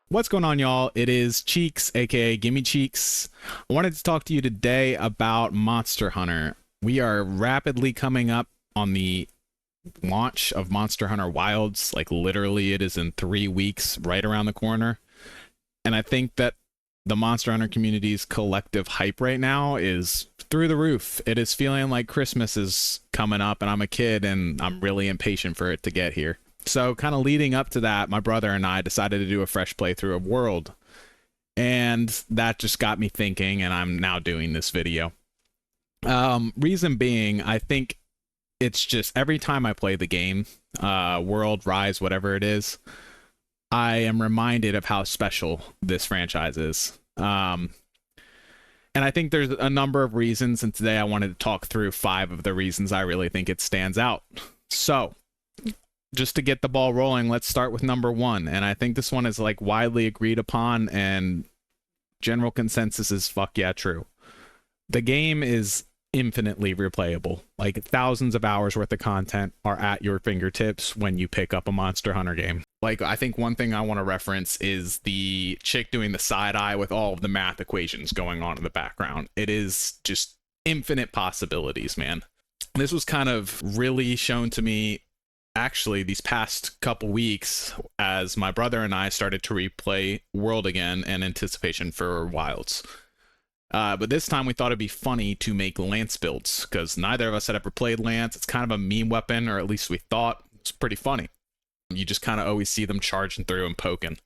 What's going on, y'all? It is Cheeks, aka Gimme Cheeks. I wanted to talk to you today about Monster Hunter. We are rapidly coming up on the launch of Monster Hunter Wilds. Like, literally, it is in 3 weeks, right around the corner. And I think that the Monster Hunter community's collective hype right now is through the roof. It is feeling like Christmas is coming up, and I'm a kid, and I'm really impatient for it to get here. So, kind of leading up to that, my brother and I decided to do a fresh playthrough of World. And that just got me thinking, and I'm now doing this video. Reason being, I think it's just every time I play the game, World, Rise, whatever it is, I am reminded of how special this franchise is. And I think there's a number of reasons, and today I wanted to talk through 5 of the reasons I really think it stands out. So, just to get the ball rolling, let's start with number 1. And I think this one is like widely agreed upon, and general consensus is fuck yeah, true. The game is infinitely replayable. Like, thousands of hours worth of content are at your fingertips when you pick up a Monster Hunter game. Like, I think one thing I want to reference is the chick doing the side eye with all of the math equations going on in the background. It is just infinite possibilities, man. This was kind of really shown to me actually these past couple weeks as my brother and I started to replay World again in anticipation for Wilds. But this time we thought it'd be funny to make Lance builds, because neither of us had ever played Lance. It's kind of a meme weapon, or at least we thought. It's pretty funny. You just kind of always see them charging through and poking.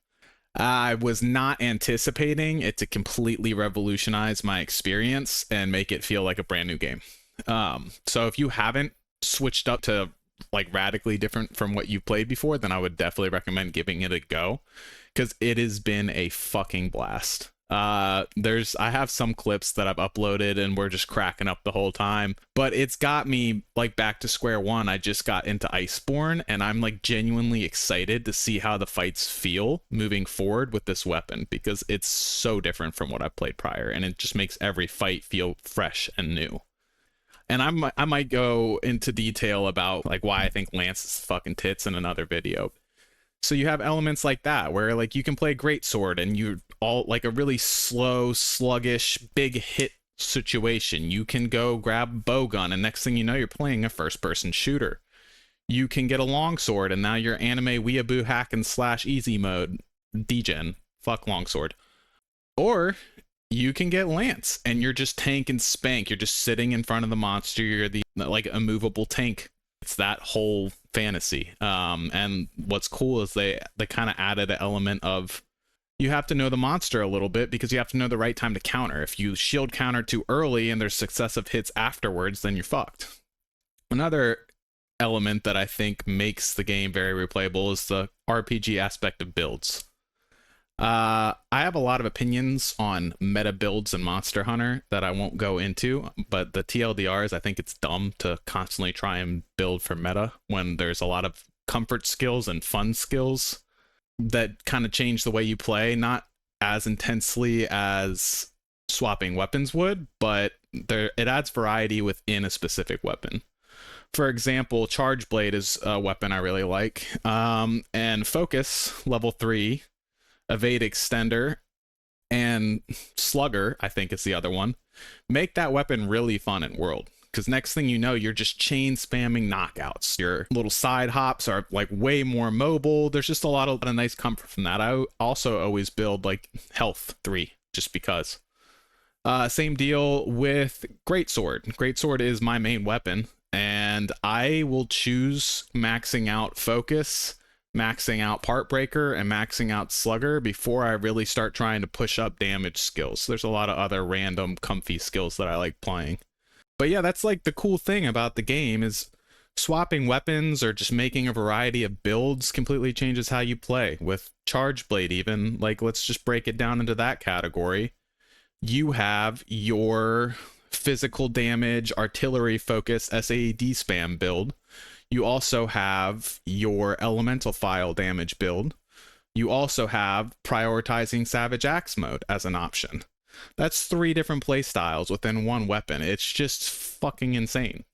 I was not anticipating it to completely revolutionize my experience and make it feel like a brand new game. So if you haven't switched up to like radically different from what you've played before, then I would definitely recommend giving it a go, because it has been a fucking blast. I have some clips that I've uploaded and we're just cracking up the whole time, but it's got me like back to square one. I just got into Iceborne, and I'm like genuinely excited to see how the fights feel moving forward with this weapon, because it's so different from what I've played prior, and it just makes every fight feel fresh and new. And I might go into detail about like why I think Lance is fucking tits in another video. So you have elements like that where like you can play greatsword and you're all like a really slow, sluggish, big hit situation. You can go grab a bowgun, and next thing you know, you're playing a first-person shooter. You can get a longsword, and now you're anime weeaboo hack and slash easy mode. Degen. Fuck longsword. Or you can get Lance, and you're just tank and spank. You're just sitting in front of the monster. You're the like immovable tank. It's that whole fantasy. And what's cool is they kind of added an element of you have to know the monster a little bit, because you have to know the right time to counter. If you shield counter too early and there's successive hits afterwards, then you're fucked. Another element that I think makes the game very replayable is the RPG aspect of builds. I have a lot of opinions on meta builds in Monster Hunter that I won't go into, but the TLDR is I think it's dumb to constantly try and build for meta when there's a lot of comfort skills and fun skills that kind of change the way you play, not as intensely as swapping weapons would, but it adds variety within a specific weapon. For example, Charge Blade is a weapon I really like, and Focus, level 3, Evade Extender, and Slugger, I think is the other one, make that weapon really fun in World. Because next thing you know, you're just chain spamming knockouts. Your little side hops are like way more mobile. There's just a lot of nice comfort from that. I also always build like health 3, just because. Same deal with Greatsword. Greatsword is my main weapon, and I will choose maxing out Focus, maxing out Part Breaker, and maxing out Slugger before I really start trying to push up damage skills. There's a lot of other random comfy skills that I like playing. But yeah, that's like the cool thing about the game is swapping weapons or just making a variety of builds completely changes how you play. With Charge Blade even, like let's just break it down into that category. You have your physical damage, artillery focus, SAED spam build. You also have your elemental file damage build. You also have prioritizing Savage Axe mode as an option. That's 3 different playstyles within one weapon. It's just fucking insane.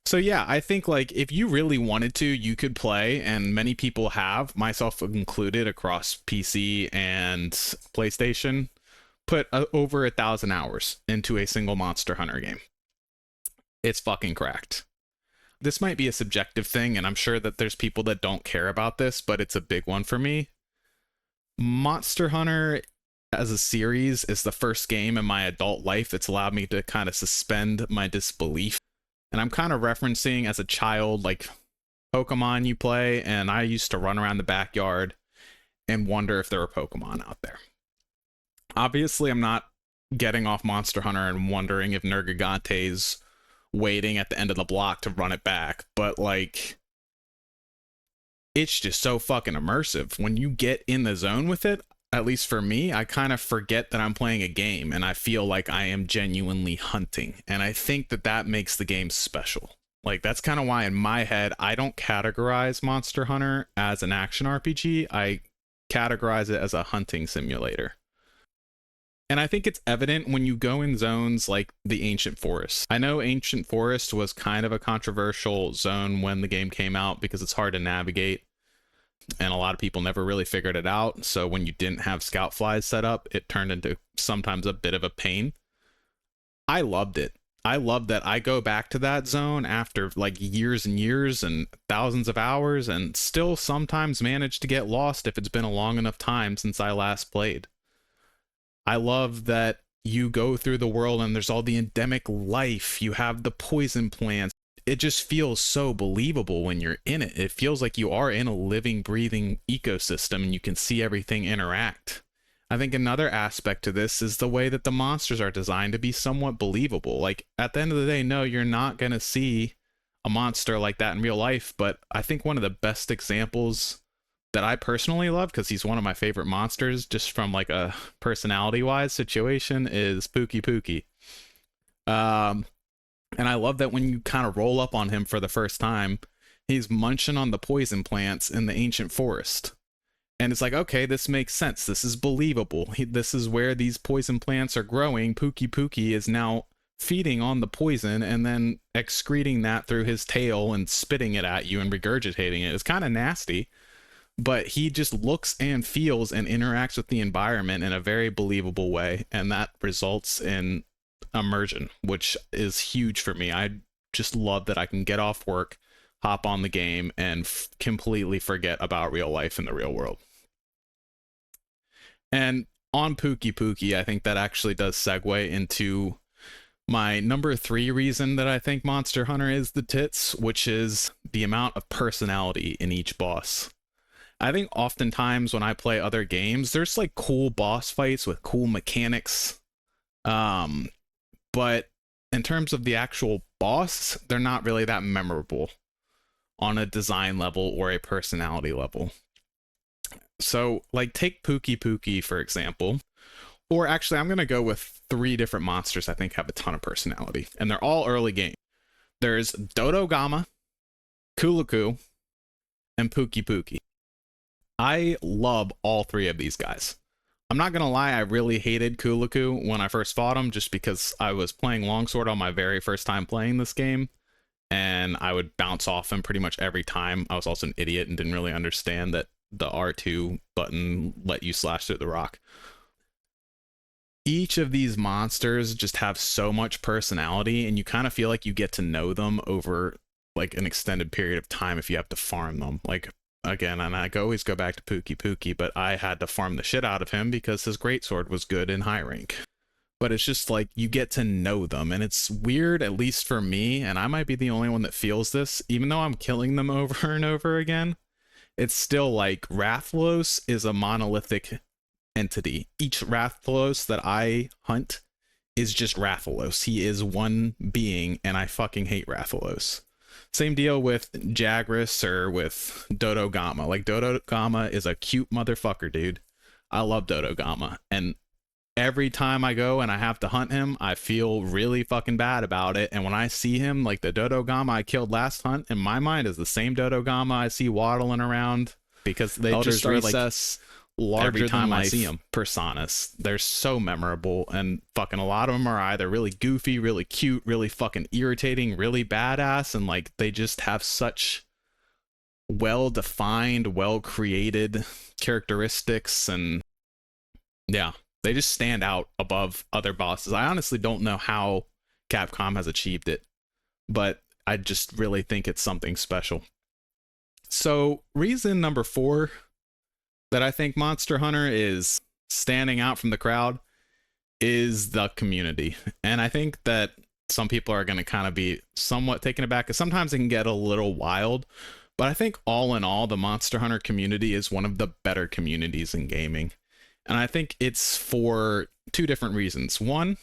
So yeah, I think like if you really wanted to, you could play, and many people have, myself included, across PC and PlayStation, put over 1,000 hours into a single Monster Hunter game. It's fucking cracked. This might be a subjective thing, and I'm sure that there's people that don't care about this, but it's a big one for me. Monster Hunter as a series is the first game in my adult life that's allowed me to kind of suspend my disbelief. And I'm kind of referencing as a child, like Pokemon you play, and I used to run around the backyard and wonder if there were Pokemon out there. Obviously, I'm not getting off Monster Hunter and wondering if Nergigante's waiting at the end of the block to run it back, but like, it's just so fucking immersive. When you get in the zone with it, at least for me, I kind of forget that I'm playing a game and I feel like I am genuinely hunting. And I think that that makes the game special. Like, that's kind of why in my head, I don't categorize Monster Hunter as an action RPG. I categorize it as a hunting simulator. And I think it's evident when you go in zones like the Ancient Forest. I know Ancient Forest was kind of a controversial zone when the game came out because it's hard to navigate, and a lot of people never really figured it out. So when you didn't have scout flies set up, it turned into sometimes a bit of a pain. I loved it. I love that I go back to that zone after like years and years and thousands of hours, and still sometimes manage to get lost if it's been a long enough time since I last played. I love that you go through the world and there's all the endemic life. You have the poison plants. It just feels so believable when you're in it. It feels like you are in a living, breathing ecosystem and you can see everything interact. I think another aspect to this is the way that the monsters are designed to be somewhat believable. Like, at the end of the day, no, you're not going to see a monster like that in real life, but I think one of the best examples that I personally love, because he's one of my favorite monsters just from like a personality wise situation, is Pookie Pookie. And I love that when you kind of roll up on him for the first time, he's munching on the poison plants in the Ancient Forest. And it's like, okay, this makes sense. This is believable. This is where these poison plants are growing. Pookie Pookie is now feeding on the poison and then excreting that through his tail and spitting it at you and regurgitating it. It's kind of nasty, but he just looks and feels and interacts with the environment in a very believable way, and that results in immersion, which is huge for me. I just love that I can get off work, hop on the game, and completely forget about real life in the real world. And on Pookie Pookie, I think that actually does segue into my number 3 reason that I think Monster Hunter is the tits, which is the amount of personality in each boss. I think oftentimes when I play other games, there's like cool boss fights with cool mechanics. But in terms of the actual boss, they're not really that memorable on a design level or a personality level. So, like, take Pookie Pookie, for example. Or actually, I'm going to go with 3 different monsters I think have a ton of personality. And they're all early game. There's Dodogama, Kuluku, and Pookie Pookie. I love all 3 of these guys. I'm not going to lie, I really hated Kuluku when I first fought him, just because I was playing Longsword on my very first time playing this game, and I would bounce off him pretty much every time. I was also an idiot and didn't really understand that the R2 button let you slash through the rock. Each of these monsters just have so much personality, and you kind of feel like you get to know them over like an extended period of time if you have to farm them. Like, again, and I always go back to Pookie Pookie, but I had to farm the shit out of him because his greatsword was good in high rank. But it's just like you get to know them, and it's weird, at least for me, and I might be the only one that feels this, even though I'm killing them over and over again. It's still like Rathalos is a monolithic entity. Each Rathalos that I hunt is just Rathalos. He is one being, and I fucking hate Rathalos. Same deal with Jagras or with Dodogama. Like, Dodogama is a cute motherfucker, dude. I love Dodogama. And every time I go and I have to hunt him, I feel really fucking bad about it. And when I see him, like the Dodogama I killed last hunt, in my mind is the same Dodogama I see waddling around, because they Elders just are Recess. every larger than time I see life them. Personas, they're so memorable, and fucking a lot of them are either really goofy, really cute, really fucking irritating, really badass, and like they just have such well defined, well created characteristics, and yeah, they just stand out above other bosses. I honestly don't know how Capcom has achieved it, but I just really think it's something special. So, reason number 4 that I think Monster Hunter is standing out from the crowd is the community. And I think that some people are going to kind of be somewhat taken aback because sometimes it can get a little wild. But I think all in all, the Monster Hunter community is one of the better communities in gaming. And I think it's for 2 different reasons. One,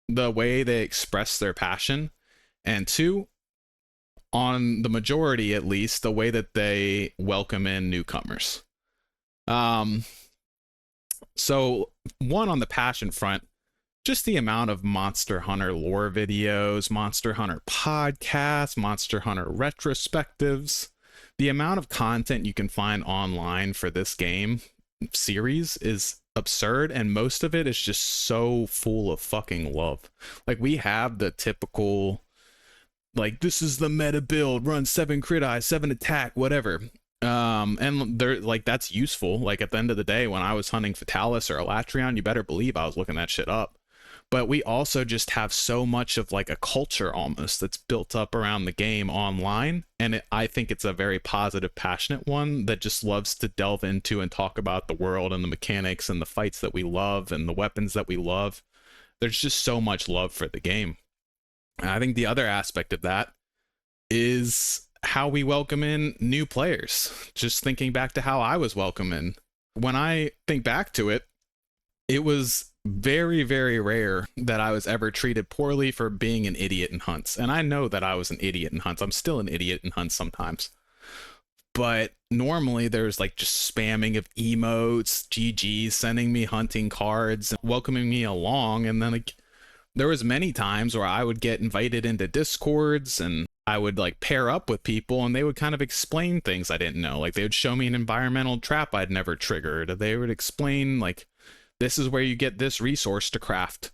the way they express their passion. And 2, on the majority at least, the way that they welcome in newcomers. So one, on the passion front, just the amount of Monster Hunter lore videos, Monster Hunter podcasts, Monster Hunter retrospectives, the amount of content you can find online for this game series is absurd, and most of it is just so full of fucking love. Like, we have the typical, like, this is the meta build, run 7 crit eye, 7 attack, whatever. And they're like, that's useful. Like, at the end of the day, when I was hunting Fatalis or Elatrion, you better believe I was looking that shit up. But we also just have so much of like a culture almost that's built up around the game online, and I think it's a very positive, passionate one that just loves to delve into and talk about the world and the mechanics and the fights that we love and the weapons that we love. There's just so much love for the game. And I think the other aspect of that is how we welcome in new players. Just thinking back to how I was welcoming. When I think back to it, it was very, very rare that I was ever treated poorly for being an idiot in hunts. And I know that I was an idiot in hunts. I'm still an idiot in hunts sometimes. But normally there's like just spamming of emotes, GGs, sending me hunting cards, welcoming me along. And then like, there was many times where I would get invited into Discords and I would like pair up with people and they would kind of explain things I didn't know. Like, they would show me an environmental trap I'd never triggered. They would explain like, this is where you get this resource to craft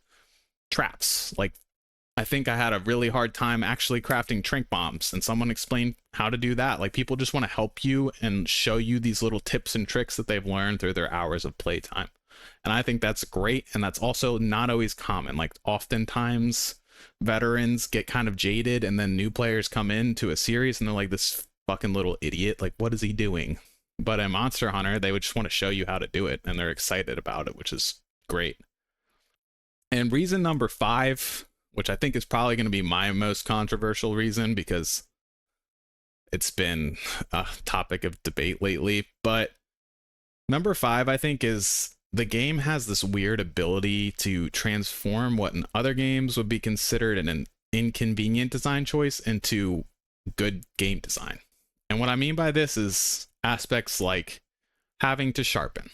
traps. Like, I think I had a really hard time actually crafting trink bombs, and someone explained how to do that. Like, people just want to help you and show you these little tips and tricks that they've learned through their hours of playtime. And I think that's great. And that's also not always common. Like, oftentimes veterans get kind of jaded, and then new players come into a series and they're like, this fucking little idiot, like, what is he doing? But in Monster Hunter, they would just want to show you how to do it, and they're excited about it, which is great. And reason number 5, which I think is probably going to be my most controversial reason because it's been a topic of debate lately, but number 5, I think, is the game has this weird ability to transform what in other games would be considered an inconvenient design choice into good game design. And what I mean by this is aspects like having to sharpen,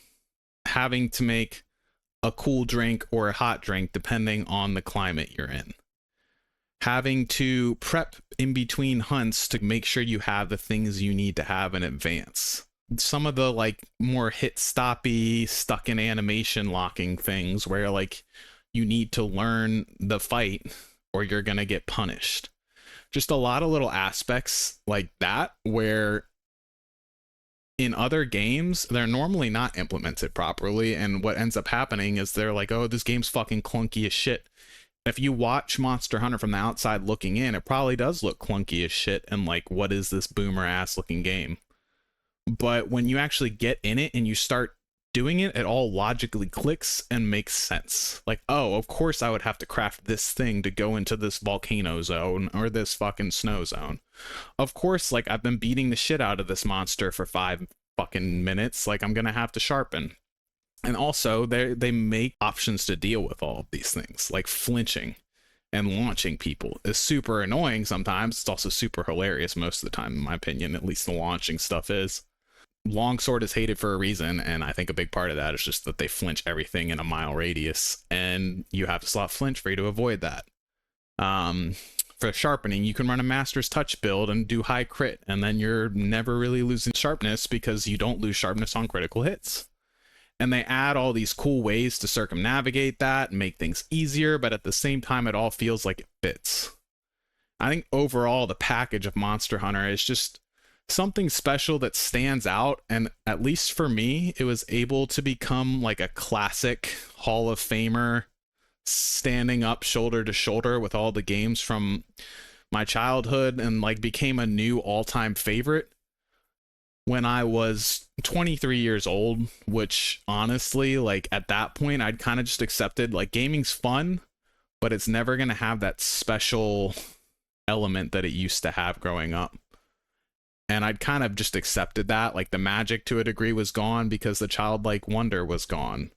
having to make a cool drink or a hot drink depending on the climate you're in, having to prep in between hunts to make sure you have the things you need to have in advance. Some of the like more hit stoppy, stuck in animation locking things where like you need to learn the fight or you're gonna get punished. Just a lot of little aspects like that where in other games they're normally not implemented properly, and what ends up happening is they're like, oh, this game's fucking clunky as shit. If you watch Monster Hunter from the outside looking in, it probably does look clunky as shit and like, what is this boomer ass looking game? But when you actually get in it and you start doing it, it all logically clicks and makes sense. Like, oh, of course I would have to craft this thing to go into this volcano zone or this fucking snow zone. Of course, like, I've been beating the shit out of this monster for 5 fucking minutes. Like, I'm gonna have to sharpen. And also, they make options to deal with all of these things, like flinching and launching people is super annoying sometimes. It's also super hilarious most of the time, in my opinion. At least the launching stuff is. Longsword is hated for a reason, and I think a big part of that is just that they flinch everything in a mile radius, and you have to slot flinch free to avoid that. For sharpening, you can run a Master's Touch build and do high crit, and then you're never really losing sharpness because you don't lose sharpness on critical hits. And they add all these cool ways to circumnavigate that and make things easier, but at the same time, it all feels like it fits. I think overall, the package of Monster Hunter is just something special that stands out. And at least for me, it was able to become like a classic Hall of Famer, standing up shoulder to shoulder with all the games from my childhood, and like became a new all-time favorite when I was 23 years old, which honestly, like at that point, I'd kind of just accepted like gaming's fun, but it's never going to have that special element that it used to have growing up. And I'd kind of just accepted that, like the magic to a degree was gone because the childlike wonder was gone.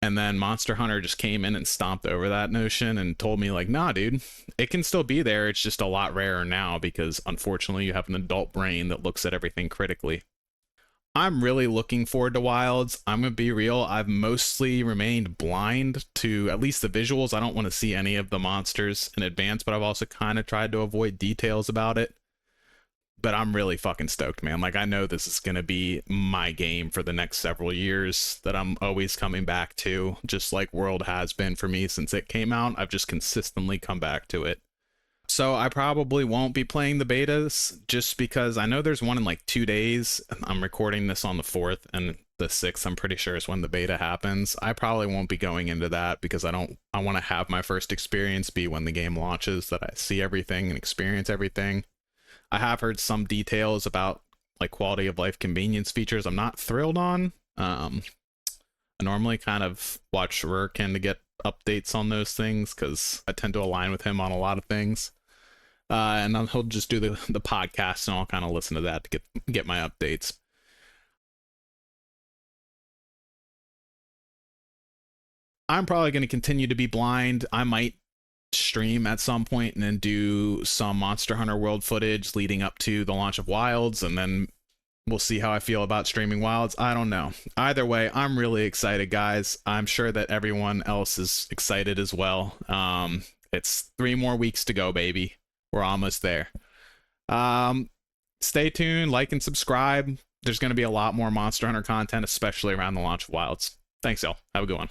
And then Monster Hunter just came in and stomped over that notion and told me like, nah, dude, it can still be there. It's just a lot rarer now because unfortunately you have an adult brain that looks at everything critically. I'm really looking forward to Wilds. I'm going to be real. I've mostly remained blind to at least the visuals. I don't want to see any of the monsters in advance, but I've also kind of tried to avoid details about it. But I'm really fucking stoked, man. Like, I know this is going to be my game for the next several years that I'm always coming back to, just like World has been for me since it came out. I've just consistently come back to it. So I probably won't be playing the betas just because I know there's one in like 2 days. I'm recording this on the 4th, and the 6th, I'm pretty sure, is when the beta happens. I probably won't be going into that because I want to have my first experience be when the game launches, that I see everything and experience everything. I have heard some details about like quality of life convenience features I'm not thrilled on. I normally kind of watch Rurkin to get updates on those things because I tend to align with him on a lot of things. And then he'll just do the podcast, and I'll kind of listen to that to get my updates. I'm probably going to continue to be blind. I might stream at some point and then do some Monster Hunter World footage leading up to the launch of Wilds, and then we'll see how I feel about streaming Wilds. I don't know. Either way, I'm really excited, guys. I'm sure that everyone else is excited as well. It's 3 more weeks to go, baby. We're almost there. Stay tuned, like and subscribe. There's going to be a lot more Monster Hunter content, especially around the launch of Wilds. Thanks, y'all. Have a good one.